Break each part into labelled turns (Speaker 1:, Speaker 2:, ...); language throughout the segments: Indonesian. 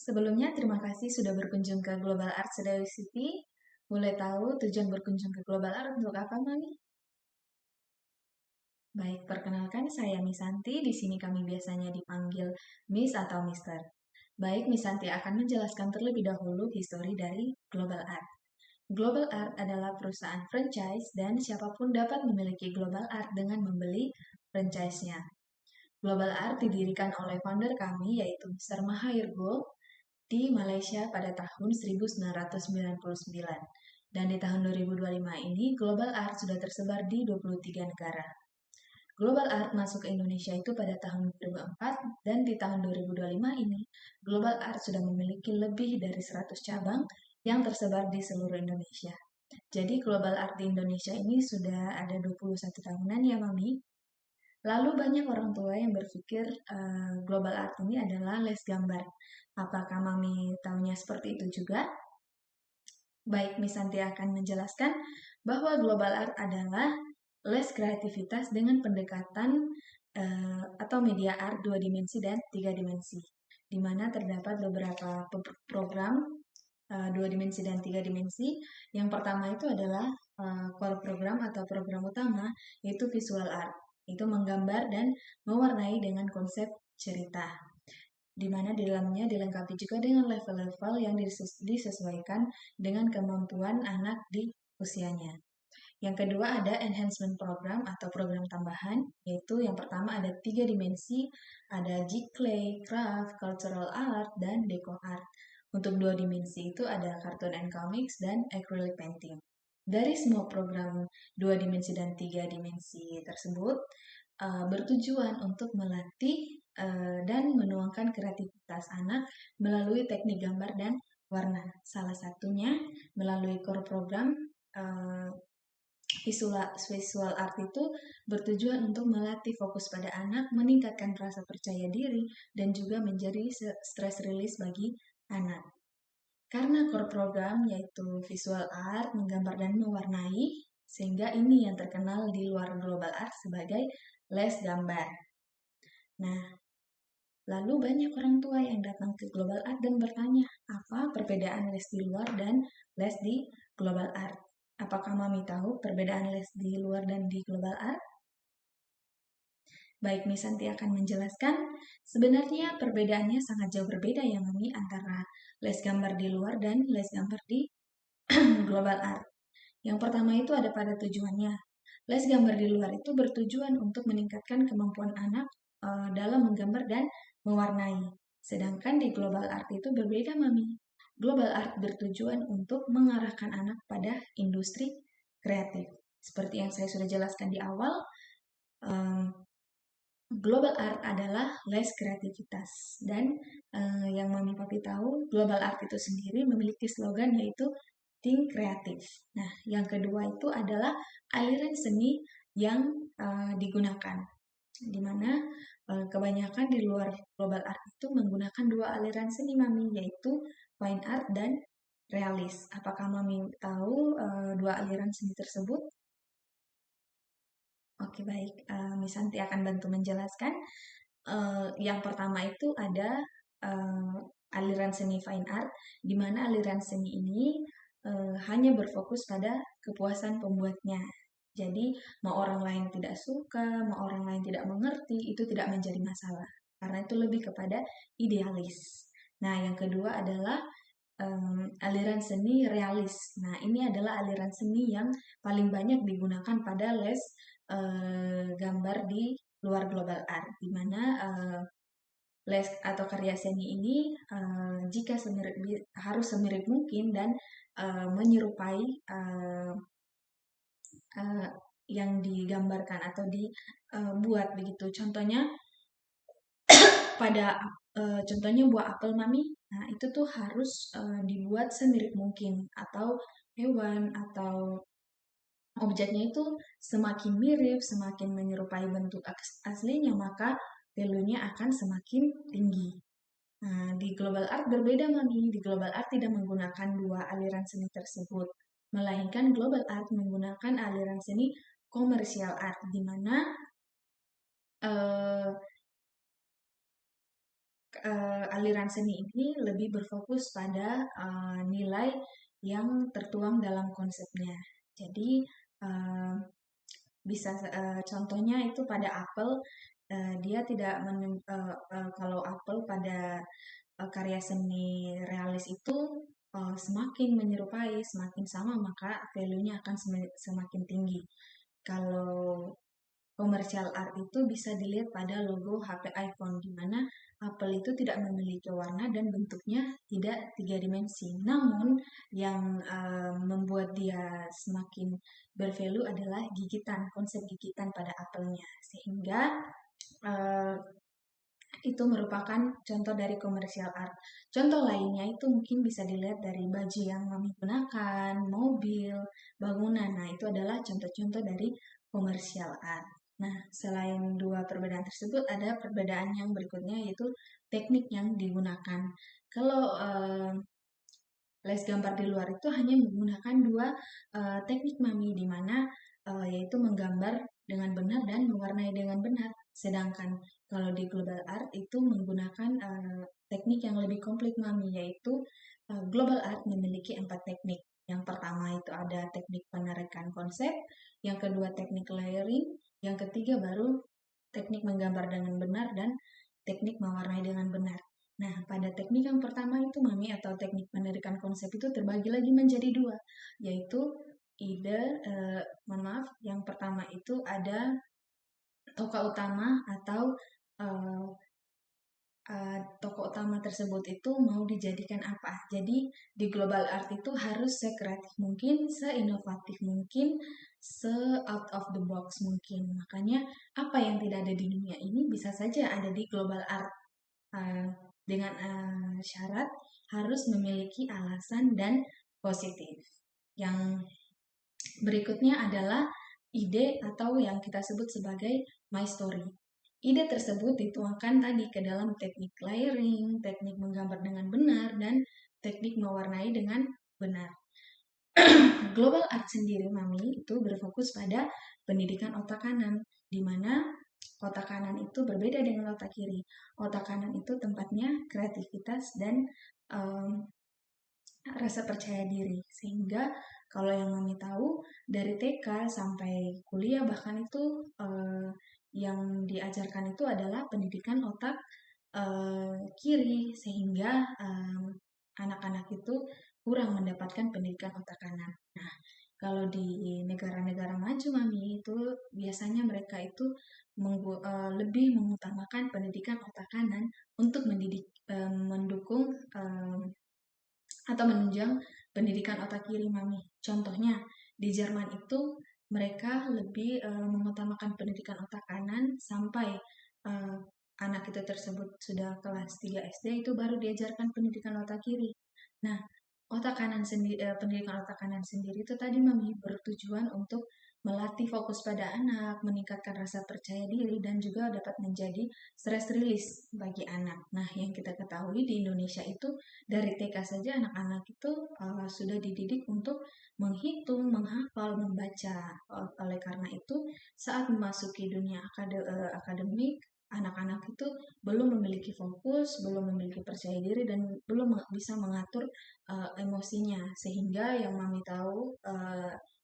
Speaker 1: Sebelumnya, terima kasih sudah berkunjung ke Global Art Sedawi City. Boleh tahu tujuan berkunjung ke Global Art untuk apa, Mami? Baik, perkenalkan saya Misanti. Di sini kami biasanya dipanggil Miss atau Mister. Baik, Misanti akan menjelaskan terlebih dahulu histori dari Global Art. Global Art adalah perusahaan franchise dan siapapun dapat memiliki Global Art dengan membeli franchise-nya. Global Art didirikan oleh founder kami yaitu Mr. Mahirgo di Malaysia pada tahun 1999. Dan di tahun 2025 ini, Global Art sudah tersebar di 23 negara. Global Art masuk ke Indonesia itu pada tahun 2004, dan di tahun 2025 ini, Global Art sudah memiliki lebih dari 100 cabang yang tersebar di seluruh Indonesia. Jadi Global Art di Indonesia ini sudah ada 21 tahunan ya, Mami. Lalu banyak orang tua yang berpikir Global Art ini adalah les gambar. Apakah Mami tahunya seperti itu juga? Baik, Misanti akan menjelaskan bahwa Global Art adalah les kreativitas dengan pendekatan atau media art 2 dimensi dan 3 dimensi, di mana terdapat beberapa program 2 dimensi dan 3 dimensi. Yang pertama itu adalah core program atau program utama, yaitu visual art. Itu menggambar dan mewarnai dengan konsep cerita, di mana di dalamnya dilengkapi juga dengan level-level yang disesuaikan dengan kemampuan anak di usianya. Yang kedua ada enhancement program atau program tambahan, yaitu yang pertama ada 3 dimensi, ada G-Clay, Craft, Cultural Art, dan Deco Art. Untuk 2 dimensi itu ada Cartoon and Comics dan Acrylic Painting. Dari semua program 2 dimensi dan 3 dimensi tersebut, bertujuan untuk melatih dan menuangkan kreativitas anak melalui teknik gambar dan warna. Salah satunya melalui core program visual art itu bertujuan untuk melatih fokus pada anak, meningkatkan rasa percaya diri, dan juga menjadi stress release bagi anak. Karena core program yaitu visual art, menggambar dan mewarnai, sehingga ini yang terkenal di luar Global Art sebagai les gambar. Nah, lalu banyak orang tua yang datang ke Global Art dan bertanya, apa perbedaan les di luar dan les di Global Art? Apakah Mami tahu perbedaan les di luar dan di Global Art? Baik, Misanti akan menjelaskan. Sebenarnya perbedaannya sangat jauh berbeda ya, Mami, antara les gambar di luar dan les gambar di Global Art. Yang pertama itu ada pada tujuannya. Les gambar di luar itu bertujuan untuk meningkatkan kemampuan anak dalam menggambar dan mewarnai. Sedangkan di Global Art itu berbeda, Mami. Global Art bertujuan untuk mengarahkan anak pada industri kreatif. Seperti yang saya sudah jelaskan di awal, Global Art adalah les kreativitas. Dan yang Mami Papi tahu, Global Art itu sendiri memiliki slogan yaitu Think Kreatif. Nah, yang kedua itu adalah aliran seni yang digunakan, di mana kebanyakan di luar Global Art itu menggunakan dua aliran seni, Mami, yaitu Fine Art dan Realis. Apakah Mami tahu dua aliran seni tersebut? Oke, baik. Misanti akan bantu menjelaskan. Yang pertama itu ada aliran seni Fine Art, di mana aliran seni ini hanya berfokus pada kepuasan pembuatnya. Jadi, mau orang lain tidak suka, mau orang lain tidak mengerti, itu tidak menjadi masalah. Karena itu lebih kepada idealis. Nah, yang kedua adalah aliran seni realis. Nah, ini adalah aliran seni yang paling banyak digunakan pada les gambar di luar Global Art, di mana les atau karya seni ini jika harus semirip mungkin dan menyerupai yang digambarkan atau dibuat begitu. Contohnya pada contohnya buah apel, Mami. Nah, itu tuh harus dibuat semirip mungkin, atau hewan atau objeknya itu semakin mirip, semakin menyerupai bentuk aslinya, maka value-nya akan semakin tinggi. Nah, di Global Art berbeda, Mami. Di Global Art tidak menggunakan dua aliran seni tersebut, melainkan Global Art menggunakan aliran seni komersial art, di mana aliran seni ini lebih berfokus pada nilai yang tertuang dalam konsepnya. Jadi eh, bisa contohnya itu pada apel, dia tidak kalau apel pada karya seni realis itu semakin menyerupai, semakin sama, maka value-nya akan semakin tinggi. Kalau komersial art itu bisa dilihat pada logo HP iPhone, di mana apel itu tidak memiliki warna dan bentuknya tidak tiga dimensi. Namun, yang membuat dia semakin bervalue adalah gigitan, konsep gigitan pada apelnya. Sehingga eh, itu merupakan contoh dari komersial art. Contoh lainnya itu mungkin bisa dilihat dari baju yang kami gunakan, mobil, bangunan. Nah, itu adalah contoh-contoh dari komersial art. Nah, selain dua perbedaan tersebut, ada perbedaan yang berikutnya yaitu teknik yang digunakan. Kalau les gambar di luar itu hanya menggunakan dua teknik mami, di mana yaitu menggambar dengan benar dan mewarnai dengan benar. Sedangkan kalau di global art itu menggunakan teknik yang lebih komplit mami, yaitu global art memiliki 4 teknik. Yang pertama itu ada teknik penarikan konsep, yang kedua teknik layering, yang ketiga baru teknik menggambar dengan benar dan teknik mewarnai dengan benar. Nah, pada teknik yang pertama itu mami atau teknik penarikan konsep itu terbagi lagi menjadi dua, yaitu ide, mohon maaf, yang pertama itu ada tokoh utama atau eh, tokoh utama tersebut itu mau dijadikan apa. Jadi di global art itu harus sekreatif mungkin, seinovatif mungkin, se-out of the box mungkin. Makanya apa yang tidak ada di dunia ini bisa saja ada di global art. Uh, dengan syarat harus memiliki alasan dan positif. Yang berikutnya adalah ide atau yang kita sebut sebagai my story. Ide tersebut dituangkan tadi ke dalam teknik layering, teknik menggambar dengan benar, dan teknik mewarnai dengan benar. Global art sendiri, Mami, itu berfokus pada pendidikan otak kanan, di mana otak kanan itu berbeda dengan otak kiri. Otak kanan itu tempatnya kreativitas dan rasa percaya diri. Sehingga kalau yang Mami tahu, dari TK sampai kuliah bahkan itu yang diajarkan itu adalah pendidikan otak kiri, sehingga anak-anak itu kurang mendapatkan pendidikan otak kanan. Nah, kalau di negara-negara maju, Mami, itu biasanya mereka itu lebih mengutamakan pendidikan otak kanan untuk mendukung atau menunjang pendidikan otak kiri, Mami. Contohnya, di Jerman itu mereka lebih mengutamakan pendidikan otak kanan sampai anak itu tersebut sudah kelas 3 SD itu baru diajarkan pendidikan otak kiri. Nah, pendidikan otak kanan sendiri itu tadi Mami bertujuan untuk melatih fokus pada anak, meningkatkan rasa percaya diri, dan juga dapat menjadi stress release bagi anak. Nah, yang kita ketahui di Indonesia itu dari TK saja anak-anak itu sudah dididik untuk menghitung, menghafal, membaca. Oleh karena itu, saat memasuki dunia akademik, anak-anak itu belum memiliki fokus, belum memiliki percaya diri, dan belum bisa mengatur emosinya. Sehingga yang Mami tahu,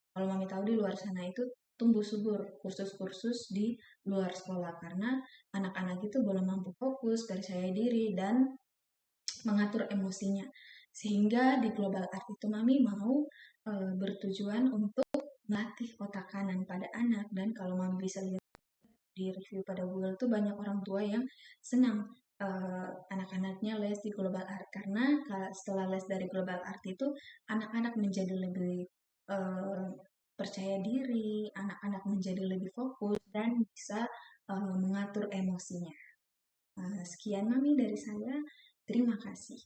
Speaker 1: kalau Mami tahu di luar sana itu tumbuh subur kursus-kursus di luar sekolah karena anak-anak itu belum mampu fokus, percaya diri, dan mengatur emosinya. Sehingga di global art itu Mami mau bertujuan untuk melatih otak kanan pada anak. Dan kalau Mami bisa lihat di review pada Google tuh banyak orang tua yang senang anak-anaknya les di global art karena setelah les dari global art itu anak-anak menjadi lebih percaya diri, anak-anak menjadi lebih fokus dan bisa mengatur emosinya. Sekian Mami dari saya, terima kasih.